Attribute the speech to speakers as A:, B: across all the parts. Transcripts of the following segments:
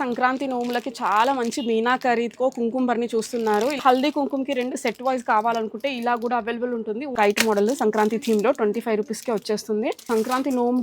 A: సంక్రాంతి నోములకి చాలా మంచి మీనాకరీతో కుంకుమ భరణి చూస్తున్నారు. హల్దీ కుంకుమకి రెండు సెట్ వైజ్ కావాలనుకుంటే ఇలా కూడా అవైలబుల్ ఉంటుంది. వైట్ మోడల్ సంక్రాంతి థీమ్ లో 25 రూపీస్ కి వచ్చేస్తుంది. సంక్రాంతి నోమ్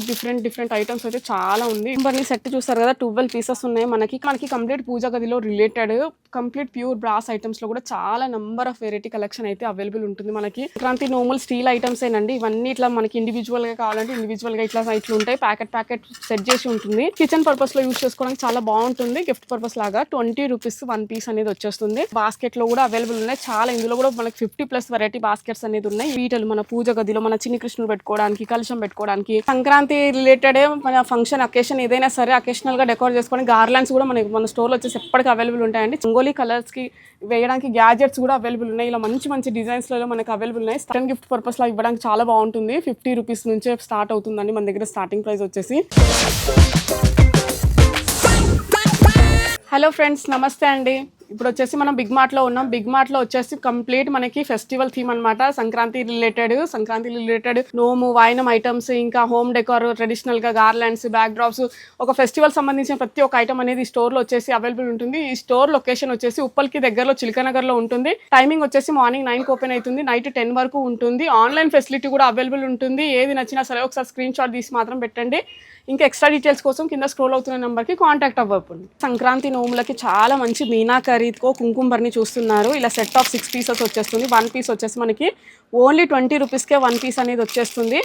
A: డిఫరెంట్ ఐటమ్స్ అయితే చాలా ఉంది. భరణి సెట్ చూస్తారు కదా, 12 పీసెస్ ఉన్నాయి. మనకి కంప్లీట్ పూజా గదిలో related complete pure brass items లో కూడా చాలా నంబర్ ఆఫ్ వెరైటీ కలెక్షన్ అయితే అవైలబుల్ ఉంటుంది. మనకి సంక్రాంతి నోములు స్టీల్ ఐటమ్స్ ఏనండి. ఇవన్నీ ఇట్లా మనకి ఇండివిజువల్ గా కావాలంటే ఇండివిజువల్ గా ఇట్లా ఉంటాయి. ప్యాకెట్ సెట్ చేసి ఉంటుంది. కిచెన్ పర్పస్ లో యూస్ చేసుకోవడానికి చాలా బాగుంటుంది. గిఫ్ట్ పర్పస్ లాగా 20 రూపీస్ 1 పీస్ అనేది వచ్చేస్తుంది. బాస్కెట్ లో కూడా అవైలబుల్ ఉన్నాయి. చాలా ఇందులో కూడా మనకి 50+ వెరైటీ బాస్కెట్స్ అనేది ఉన్నాయి. వీటలు మన పూజ గదిలో మన చిన్ని కృష్ణులు పెట్టుకోవడానికి, కలుషం పెట్టుకోవడానికి, సంక్రాంతి రిలేటెడ్ మన ఫంక్షన్ అకేషన్ ఏదైనా సరే అకేషనల్ గా డెకోర్ చేసుకోవడానికి గార్లాండ్స్ కూడా మన స్టోర్ లో వచ్చేసి ఎప్పటికీ అవైలబుల్ ఉంటాయండి. రంగోలీ కలర్స్ కి వేయడానికి గ్యాజెట్స్ కూడా అవైలబుల్ ఉన్నాయి. ఇలా మంచి డిజైన్స్ లో మనకి అవైలబుల్ ఉన్నాయి. స్టన్ గిఫ్ట్ పర్పస్ లో ఇవ్వడానికి చాలా బాగుంటుంది. 50 రూపీస్ నుంచే స్టార్ట్ అవుతుందండి మన దగ్గర స్టార్టింగ్ ప్రైస్ వచ్చేసి. హలో ఫ్రెండ్స్, నమస్తే అండి. ఇప్పుడు వచ్చేసి మనం బిగ్ మార్ట్ లో ఉన్నాం. బిగ్ మార్ట్ లో వచ్చేసి కంప్లీట్ మనకి ఫెస్టివల్ థీమ్ అనమాట. సంక్రాంతి రిలేటెడ్ నోము వాయినం ఐటమ్స్, ఇంకా హోమ్ డెకోర్, ట్రెడిషనల్ గా గార్లాండ్స్, బ్యాక్ డ్రాప్స్, ఒక ఫెస్టివల్ సంబంధించిన ప్రతి ఒక్క ఐటమ్ అనేది స్టోర్ లో వచ్చేసి అవైలబుల్ ఉంటుంది. ఈ స్టోర్ లొకేషన్ వచ్చేసి ఉప్పల్కి దగ్గరలో చిలకనగర్ లో ఉంటుంది. టైమింగ్ వచ్చేసి మార్నింగ్ 9 ఓపెన్ అవుతుంది, నైట్ 10 వరకు ఉంటుంది. ఆన్లైన్ ఫెసిలిటీ కూడా అవైలబుల్ ఉంటుంది. ఏది నచ్చినా సరే ఒకసారి స్క్రీన్ షాట్ తీసి మాత్రం పెట్టండి. ఇంకా ఎక్స్ట్రా డీటెయిల్స్ కోసం కింద స్క్రోల్ అవుతున్న నెంబర్కి కాంటాక్ట్ అవ్వకండి. సంక్రాంతి నోములకి చాలా మంచి మీనాకరీతో కుంకుమ భరణి చూస్తున్నారు. ఇలా సెట్ ఆఫ్ 6 పీసెస్ వచ్చేస్తుంది. 1 పీస్ వచ్చేసి మనకి ఓన్లీ 20 రూపీస్కే 1 పీస్ అనేది వచ్చేస్తుంది.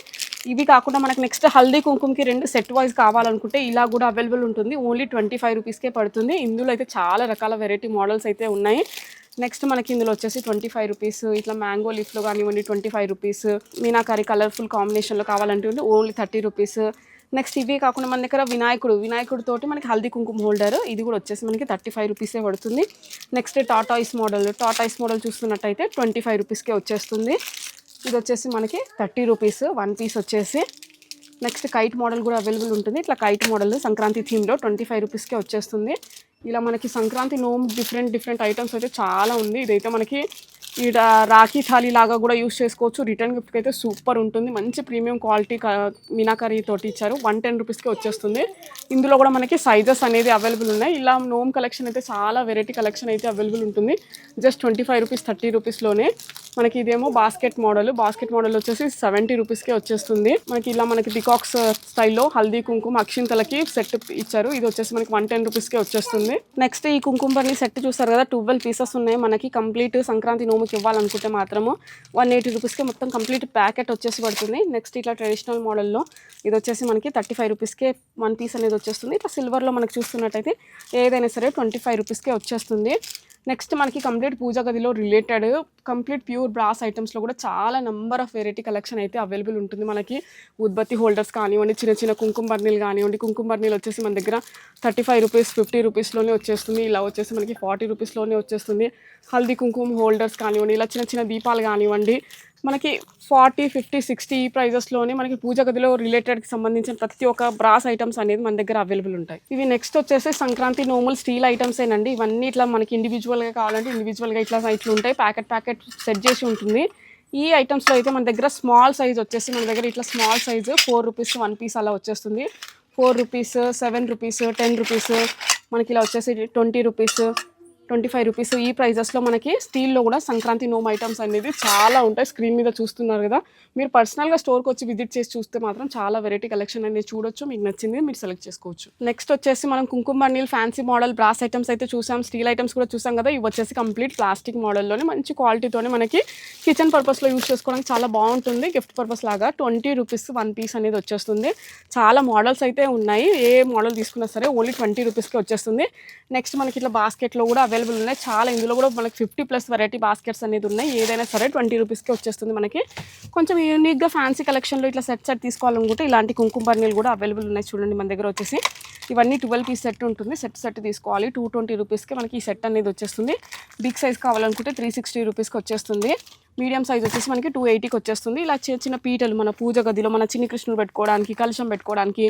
A: ఇవి కాకుండా మనకి నెక్స్ట్ హల్దీ కుంకుమకి రెండు సెట్ వైజ్ కావాలనుకుంటే ఇలా కూడా అవైలబుల్ ఉంటుంది. ఓన్లీ 25 రూపీస్కే పడుతుంది. ఇందులో అయితే చాలా రకాల వెరైటీ మోడల్స్ అయితే ఉన్నాయి. నెక్స్ట్ మనకి ఇందులో వచ్చేసి 25 రూపీస్, ఇట్లా మ్యాంగో లీఫ్లో కానివ్వండి 25 రూపీస్, మీనాకరీ కలర్ఫుల్ కాంబినేషన్లో కావాలంటే ఓన్లీ 30 రూపీస్. నెక్స్ట్ ఇవి కాకుండా మన దగ్గర వినాయకుడు తోటి మనకి హల్దీ కుంకుమ హోల్డర్, ఇది కూడా వచ్చేసి మనకి 35 రూపీసే పడుతుంది. నెక్స్ట్ టాటాయిస్ మోడల్ చూస్తున్నట్టయితే 25 రూపీస్కే వచ్చేస్తుంది. ఇది వచ్చేసి మనకి 30 రూపీస్ 1 పీస్ వచ్చేసి. నెక్స్ట్ కైట్ మోడల్ కూడా అవైలబుల్ ఉంటుంది. ఇట్లా కైట్ మోడల్ సంక్రాంతి థీమ్లో 25 రూపీస్కే వచ్చేస్తుంది. ఇలా మనకి సంక్రాంతి నోమ్ డిఫరెంట్ ఐటమ్స్ అయితే చాలా ఉంది. ఇదైతే మనకి ఇక్కడ రాఖీ థాలీ లాగా కూడా యూస్ చేసుకోవచ్చు. రిటర్న్ గిఫ్ట్కి అయితే సూపర్ ఉంటుంది. మంచి ప్రీమియం క్వాలిటీ మీనాకరీ తోటి ఇచ్చారు. 110 రూపీస్కి వచ్చేస్తుంది. ఇందులో కూడా మనకి సైజెస్ అనేది అవైలబుల్ ఉన్నాయి. ఇలా నోమ్ కలెక్షన్ అయితే చాలా వెరైటీ కలెక్షన్ అయితే అవైలబుల్ ఉంటుంది. Just 25 rupees 30 రూపీస్లోనే. మనకి ఇదేమో బాస్కెట్ మోడల్ వచ్చేసి 70 రూపీస్కే వచ్చేస్తుంది. మనకి పికాక్స్ స్టైల్లో హల్దీ కుంకుమ అక్షింతలకి సెట్ ఇచ్చారు. ఇది వచ్చేసి మనకి 110 రూపీస్కే వచ్చేస్తుంది. నెక్స్ట్ ఈ కుంకుమ భరణి సెట్ చూస్తారు కదా, 12 పీసెస్ ఉన్నాయి. మనకి కంప్లీట్ సంక్రాంతి నోముకి ఇవ్వాలనుకుంటే మాత్రము 180 రూపీస్కే మొత్తం కంప్లీట్ ప్యాకెట్ వచ్చేసి పడుతుంది. నెక్స్ట్ ఇట్లా ట్రెడిషనల్ మోడల్లో ఇది వచ్చేసి మనకి 35 రూపీస్కే 1 పీస్ అనేది వచ్చేస్తుంది. ఇట్లా సిల్వర్లో మనకి చూస్తున్నట్టయితే ఏదైనా సరే 25 రూపీస్కే వచ్చేస్తుంది. నెక్స్ట్ మనకి కంప్లీట్ పూజా గదిలో రిలేటెడ్ కంప్లీట్ ప్యూర్ బ్రాస్ ఐటమ్స్లో కూడా చాలా నంబర్ ఆఫ్ వెరైటీ కలెక్షన్ అయితే అవైలబుల్ ఉంటుంది. మనకి ఉద్బత్తి హోల్డర్స్ కానివ్వండి, చిన్న కుంకుమ భరణీలు కానివ్వండి. కుంకుమ భరణీలు వచ్చేసి మన దగ్గర 35 రూపీస్ 50 రూపీస్లోనే వచ్చేస్తుంది. ఇలా వచ్చేసి మనకి 40 రూపీస్లోనే వచ్చేస్తుంది. హల్దీ కుంకుమ హోల్డర్స్ కానివ్వండి, ఇలా చిన్న దీపాలు కానివ్వండి, మనకి 40, 50, 60 ఈ ప్రైజెస్లోనే మనకి పూజ గదిలో రిలేటెడ్కి సంబంధించిన ప్రతి ఒక్క బ్రాస్ ఐటమ్స్ అనేది మన దగ్గర అవైలబుల్ ఉంటాయి. ఇవి నెక్స్ట్ వచ్చేసి సంక్రాంతి నోముల్ స్టీల్ ఐటమ్స్ ఏనండి. ఇవన్నీ ఇట్లా మనకి ఇండివిజువల్గా కావాలంటే ఇండివిజువల్గా ఇట్లా ఉంటాయి. ప్యాకెట్ సెట్ చేసి ఉంటుంది. ఈ ఐటమ్స్లో అయితే మన దగ్గర స్మాల్ సైజ్ వచ్చేసి మన దగ్గర ఇట్లా స్మాల్ సైజు 4 రూపీస్ 1 పీస్ అలా వచ్చేస్తుంది. 4 రూపీస్ 7 రూపీస్ 10 రూపీస్ మనకి ఇలా వచ్చేసి 20 రూపీస్ 25 రూపీస్ ఈ ప్రైజెస్లో మనకి స్టీల్లో కూడా సంక్రాంతి నోమ్ ఐటమ్స్ అనేది చాలా ఉంటాయి. స్క్రీన్ మీద చూస్తున్నారు కదా, మీరు పర్సనల్గా స్టోర్కి వచ్చి విజిట్ చేసి చూస్తే మాత్రం చాలా వెరైటీ కలెక్షన్ అనేది చూడొచ్చు. మీకు నచ్చింది మీరు సెలెక్ట్ చేసుకోవచ్చు. నెక్స్ట్ వచ్చేసి మనం కుంకుమ భరణీలు ఫ్యాన్సీ మోడల్ బ్రాస్ ఐటమ్స్ అయితే చూసాం. స్టీల్ ఐటమ్స్ కూడా చూసాం కదా. ఇవి వచ్చేసి కంప్లీట్ ప్లాస్టిక్ మోడల్లోనే మంచి క్వాలిటీతోనే మనకి కిచెన్ పర్పస్లో యూస్ చేసుకోవడానికి చాలా బాగుంటుంది. గిఫ్ట్ పర్పస్ లాగా 20 రూపీస్ 1 పీస్ అనేది వచ్చేస్తుంది. చాలా మోడల్స్ అయితే ఉన్నాయి. ఏ మోడల్ తీసుకున్నా సరే ఓన్లీ 20 రూపీస్కి వచ్చేస్తుంది. నెక్స్ట్ మనకి ఇట్లా బాస్కెట్లో కూడా అవైలబుల్ ఉన్నాయి. చాలా ఇందులో కూడా మనకి 50+ వెరైటీ బాస్కెట్స్ అనేది ఉన్నాయి. ఏదైనా సరే 20 రూపీస్కి వచ్చేస్తుంది. మనకి కొంచెం యూనిక్గా ఫ్యాన్సీ కలెక్షన్లో ఇట్లా సెట్ తీసుకోవాలనుకుంటే ఇలాంటి కుంకుమ భరణీలు కూడా అవైలబుల్ ఉన్నాయి. చూడండి మన దగ్గర వచ్చేసి ఇవన్నీ 12 పీస్ సెట్ ఉంటుంది. సెట్ తీసుకోవాలి. 220 రూపీస్కి మనకి ఈ సెట్ అనేది వచ్చేస్తుంది. బిగ్ సైజ్ కావాలనుకుంటే 360 రూపీస్కి వచ్చేస్తుంది. మీడియం సైజ్ వచ్చేసి మనకి 280కి వచ్చేస్తుంది. ఇలా చిన్న పీటలు మన పూజ గదిలో మన చిన్ని కృష్ణులు పెట్టుకోవడానికి, కలుషం పెట్టుకోవడానికి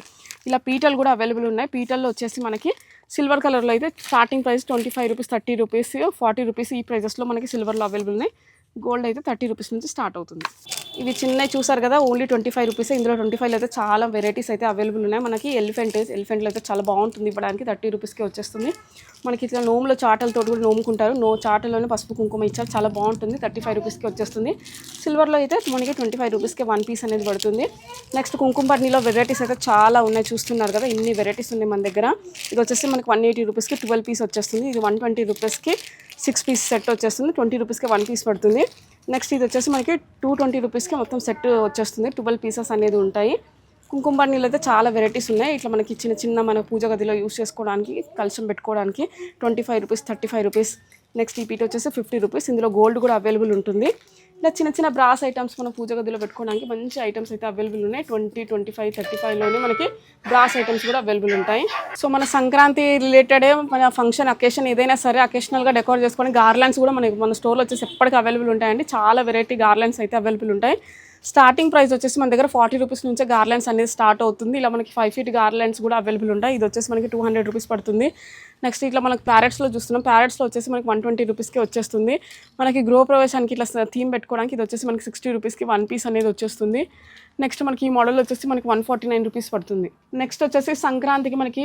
A: ఇలా పీటలు కూడా అవైలబుల్ ఉన్నాయి. పీటల్లో వచ్చేసి మనకి సిల్వర్ కలర్లో అయితే starting price 25 rupees 30 rupees 40 rupees ఈ ప్రైజెస్లో మనకి సిల్వర్లో అవైలబుల్ ఉన్నాయి. గోల్డ్ అయితే 30 రూపీస్ నుంచి స్టార్ట్ అవుతుంది. ఇవి చిన్నవి చూసారు కదా, ఓన్లీ 25 రూపీస్. ఇందులో 25 అయితే చాలా వెరైటీస్ అయితే అవైలబుల్ ఉన్నాయి. మనకి ఎలిఫెంట్లో అయితే చాలా బాగుంటుంది ఇవ్వడానికి, 30 రూపీస్కి వచ్చేస్తుంది. మనకి ఇట్లా నోములో చాటలతో కూడా నోముకుంటారు, చాటలోనే పసుపు కుంకుమ ఇచ్చారు, చాలా బాగుంటుంది. 35 రూపీస్కి వచ్చేస్తుంది. సిల్వర్లో అయితే మనకి 25 రూపీస్కి 1 పీస్ అనేది పడుతుంది. నెక్స్ట్ కుంకుమ పన్నీలో వెరైటీస్ అయితే చాలా ఉన్నాయి, చూస్తున్నారు కదా, ఇన్ని వెరైటీస్ ఉన్నాయి మన దగ్గర. ఇది వచ్చేసి మనకి 180 రూపీస్కి 12 పీస్ వచ్చేస్తుంది. ఇది 120 రూపీస్కి 6 పీస్ సెట్ వచ్చేస్తుంది. 20 రూపీస్కి 1 పీస్ పడుతుంది. నెక్స్ట్ ఇది వచ్చేసి మనకి 220 రూపీస్కి మొత్తం సెట్ వచ్చేస్తుంది. 12 పీసెస్ అనేది ఉంటాయి. కుంకుమ పన్నీలు అయితే చాలా వెరైటీస్ ఉన్నాయి. ఇట్లా మనకి చిన్న మన పూజ గదిలో యూస్ చేసుకోవడానికి, కలశం పెట్టుకోవడానికి 25 రూపీస్, 35 రూపీస్. నెక్స్ట్ ఈ పీట వచ్చేసి 50 రూపీస్. ఇందులో గోల్డ్ కూడా అవైలబుల్ ఉంటుంది. ఇలా చిన్న బ్రాస్ ఐటమ్స్ మన పూజ గదిలో పెట్టుకోవడానికి మంచి ఐటమ్స్ అయితే అవైలబుల్ ఉన్నాయి. 20, 25, 35లోనే మనకి బ్రాస్ ఐటమ్స్ కూడా అవైలబుల్ ఉంటాయి. సో మన సంక్రాంతి రిలేటెడ్ మన ఫంక్షన్ అకేషన్ ఏదైనా సరే అకేషనల్గా డెకోరేట్ చేసుకోవడానికి గార్లాండ్స్ కూడా మన స్టోర్లో వచ్చేసి ఎప్పటికీ అవైలబుల్ ఉంటాయండి. చాలా వెరైటీ గార్లాండ్స్ అయితే అవైలబుల్ ఉంటాయి. స్టార్టింగ్ ప్రైస్ వచ్చేసి మన దగ్గర 40 రూపీస్ నుంచే గార్లాండ్స్ అనేది స్టార్ట్ అవుతుంది. ఇలా మనకి 5 ఫీట్ గార్లాండ్స్ కూడా అవైలబుల్ ఉంటాయి. ఇది వచ్చేసి మనకి 200 రూపీస్ పడుతుంది. నెక్స్ట్ ఇట్లా మనకి ప్యారెట్స్లో చూస్తున్నాం. ప్యారెట్స్లో వచ్చేసి మనకి 120 రూపీస్కి వచ్చేస్తుంది. మనకి గృహ ప్రవేశానికి ఇట్లా థీమ్ పెట్టుకోవడానికి ఇది వచ్చేసి మనకి 60 రూపీస్కి 1 పీస్ అనేది వచ్చేస్తుంది. నెక్స్ట్ మనకి ఈ మోడల్ వచ్చేసి మనకి 149 రూపీస్ పడుతుంది. నెక్స్ట్ వచ్చేసి సంక్రాంతికి మనకి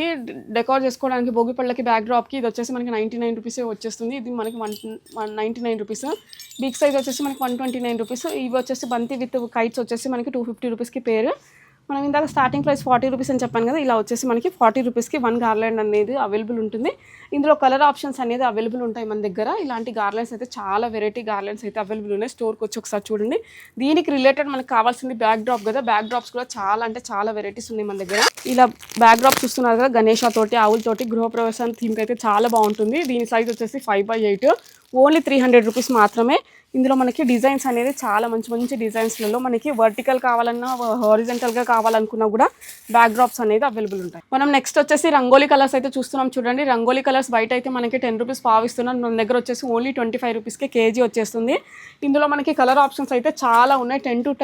A: డెకోర్ చేసుకోవడానికి భోగిపళ్ళకి బ్యాక్ డ్రాప్కి ఇది వచ్చేసి మనకి 99 రూపీస్ వచ్చేస్తుంది. ఇది మనకి 199 రూపీస్. బిగ్ సైజ్ వచ్చేసి మనకి 129 రూపీస్. ఇవి వచ్చేసి బంతి విత్ కైట్స్ వచ్చేసి మనకి 250 రూపీస్కి పేరు. మనం ఇందాక స్టార్టింగ్ ప్రైస్ 40 రూపీస్ అని చెప్పాను కదా, ఇలా వచ్చేసి మనకి 40 రూపీస్కి 1 గార్లాండ్ అనేది అవైలబుల్ ఉంటుంది. ఇందులో కలర్ ఆప్షన్స్ అనేది అవైలబుల్ ఉంటాయి మన దగ్గర. ఇలాంటి గార్లాండ్స్ అయితే చాలా వెరైటీ గార్లాండ్స్ అయితే అవైలబుల్ ఉన్నాయి. స్టోర్కి వచ్చి ఒకసారి చూడండి. దీనికి రిలేటెడ్ మనకు కావాల్సింది బ్యాక్ డ్రాప్ కదా, బ్యాక్ డ్రాప్స్ కూడా చాలా అంటే చాలా వెరైటీస్ ఉన్నాయి మన దగ్గర. ఇలా బ్యాక్ డ్రాప్ చూస్తున్నారు కదా, గణేష తోటి ఆవులతోటి గృహప్రవేశానికి థీమ్కి అయితే చాలా బాగుంటుంది. దీని సైజ్ వచ్చేసి 5x8, ఓన్లీ 300 రూపీస్ మాత్రమే. ఇందులో మనకి డిజైన్స్ అనేది చాలా మంచి డిజైన్స్లలో మనకి వర్టికల్ కావాలన్నా హారిజంటల్గా కావాలనుకున్నా కూడా బ్యాక్ డ్రాప్స్ అనేది అవైలబుల్ ఉంటాయి. మనం నెక్స్ట్ వచ్చేసి రంగోలీ కలర్స్ అయితే చూస్తున్నాం చూడండి. రంగోలీ కలర్స్ బయట అయితే మనకి 10 రూపీస్ పావిస్తున్నాం, మన దగ్గర వచ్చేసి ఓన్లీ 25 రూపీస్కి కేజీ వచ్చేస్తుంది. ఇందులో మనకి కలర్ ఆప్షన్స్ అయితే చాలా ఉన్నాయి. 10 to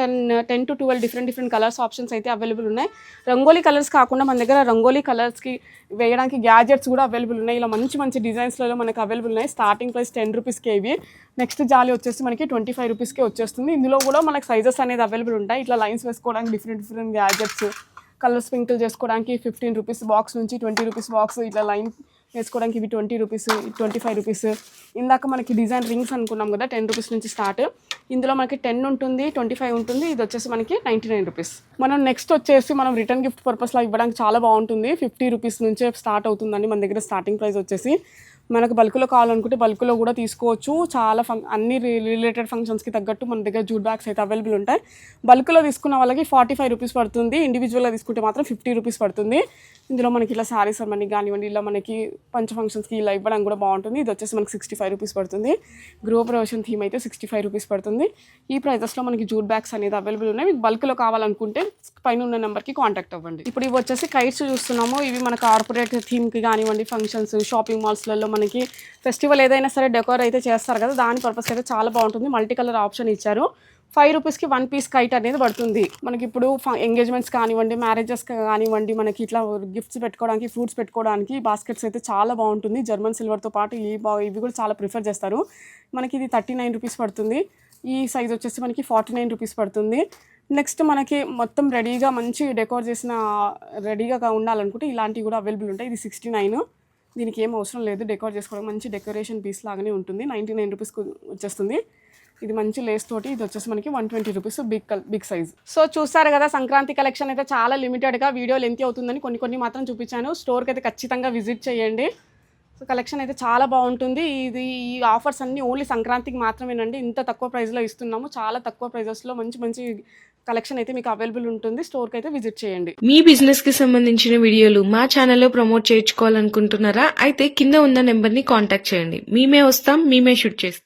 A: 12 డిఫరెంట్ కలర్స్ ఆప్షన్స్ అయితే అవైలబుల్ ఉన్నాయి. రంగోలీ కలర్స్ కాకుండా మన దగ్గర రంగోలీ కలర్స్కి వేయడానికి గ్యాజెట్స్ కూడా అవైలబుల్ ఉన్నాయి. ఇలా మంచి డిజైన్స్లలో మనకి అవైలబుల్ ఉన్నాయి. స్టార్టింగ్ ప్రైస్ 10 రూపీస్కి ఇవి. నెక్స్ట్ జాలి వచ్చేసి మనకి 25 రూపీస్కే వచ్చేస్తుంది. ఇందులో కూడా మనకి సైజెస్ అనేది అవైలబుల్ ఉంటాయి. ఇట్లా లైన్స్ వేసుకోవడానికి డిఫరెంట్ గ్యాజెట్స్, కలర్ స్ప్రింకిల్ చేసుకోవడానికి 15 రూపీస్ బాక్స్ నుంచి 20 రూపీస్ బాక్స్, ఇట్లా లైన్ వేసుకోవడానికి ఇవి 20 రూపీస్, 25 రూపీస్. ఇందాక మనకి డిజైన్ రింగ్స్ అనుకున్నాం కదా, 10 రూపీస్ నుంచి స్టార్ట్. ఇందులో మనకి 10 ఉంటుంది, 25 ఉంటుంది. ఇది వచ్చేసి మనకి 99 రూపీస్. మనం నెక్స్ట్ వచ్చేసి మనం రిటర్న్ గిఫ్ట్ పర్పస్లో ఇవ్వడానికి చాలా బాగుంటుంది. 50 రూపీస్ నుంచే స్టార్ట్ అవుతుందండి మన దగ్గర స్టార్టింగ్ ప్రైస్ వచ్చేసి. మనకు బల్క్లో కావాలనుకుంటే బల్క్లో కూడా తీసుకోవచ్చు. చాలా అన్ని రిలేటెడ్ ఫంక్షన్స్కి తగ్గట్టు మన దగ్గర జూట్ బ్యాగ్స్ అయితే అవైలబుల్ ఉంటాయి. బల్క్లో తీసుకున్న వాళ్ళకి 45 రూపీస్ పడుతుంది. ఇండివిజువల్గా తీసుకుంటే మాత్రం 50 రూపీస్ పడుతుంది. ఇందులో మనకి ఇలా శారీస్ మనీ కానివ్వండి, ఇలా మనకి పంచ ఫంక్షన్స్కి ఇలా ఇవ్వడానికి కూడా బాగుంటుంది. ఇది వచ్చేసి మనకి 65 రూపీస్ పడుతుంది. గృహప్రవేశం థీమ్ అయితే 65 రూపీస్ పడుతుంది. ఈ ప్రైజెస్లో మనకి జూట్ బ్యాగ్స్ అనేది అవైలబుల్ ఉన్నాయి. మీకు బల్క్లో కావాలనుకుంటే పైన ఉన్న నెంబర్కి కాంటాక్ట్ అవ్వండి. ఇప్పుడు ఇవి వచ్చేసి కైట్స్ చూస్తున్నాము. ఇవి మన కార్పొరేట్ థీమ్కి కానివ్వండి, ఫంక్షన్స్, షాపింగ్ మాల్స్లలో మనకి ఫెస్టివల్ ఏదైనా సరే డెకోర్ అయితే చేస్తారు కదా, దాని పర్పస్ అయితే చాలా బాగుంటుంది. మల్టీ కలర్ ఆప్షన్ ఇచ్చారు. 5 రూపీస్కి 1 పీస్ కైట్ అనేది పడుతుంది. మనకి ఇప్పుడు ఎంగేజ్మెంట్స్ కానివ్వండి, మ్యారేజెస్ కానివ్వండి, మనకి ఇట్లా గిఫ్ట్స్ పెట్టుకోవడానికి, ఫ్రూట్స్ పెట్టుకోవడానికి బాస్కెట్స్ అయితే చాలా బాగుంటుంది. జర్మన్ సిల్వర్తో పాటు ఇవి కూడా చాలా ప్రిఫర్ చేస్తారు. మనకి ఇది 39 రూపీస్ పడుతుంది. ఈ సైజ్ వచ్చేసి మనకి 49 రూపీస్ పడుతుంది. నెక్స్ట్ మనకి మొత్తం రెడీగా మంచి డెకోర్ చేసిన రెడీగా ఉండాలనుకుంటే ఇలాంటివి కూడా అవైలబుల్ ఉంటాయి. ఇది 69. దీనికి ఏం అవసరం లేదు, డెకోర్ చేసుకోవడం మంచి డెకరేషన్ పీస్ లాగానే ఉంటుంది. 99 రూపీస్కి వచ్చేస్తుంది. ఇది మంచి లేస్ తోటి. ఇది వచ్చేసి మనకి 120 రూపీస్ బిగ్ సైజ్. సో చూస్తారు కదా, సంక్రాంతి కలెక్షన్ అయితే చాలా లిమిటెడ్గా, వీడియో లెంత్ అవుతుందని కొన్ని మాత్రం చూపించాను. స్టోర్కి అయితే ఖచ్చితంగా విజిట్ చేయండి. సో కలెక్షన్ అయితే చాలా బాగుంటుంది. ఈ ఆఫర్స్ అన్నీ ఓన్లీ సంక్రాంతికి మాత్రమేనండి. ఇంత తక్కువ ప్రైస్లో ఇస్తున్నాము. చాలా తక్కువ ప్రైజెస్లో మంచి కలెక్షన్ అయితే మీకు అవైలబుల్ ఉంటుంది. స్టోర్కి అయితే విజిట్ చేయండి.
B: మీ బిజినెస్ కి సంబంధించిన వీడియోలు మా ఛానల్లో ప్రమోట్ చేయించుకోవాలనుకుంటున్నారా? అయితే కింద ఉన్న నెంబర్ ని కాంటాక్ట్ చేయండి. మేమే వస్తాం, మేమే షూట్ చేస్తాం.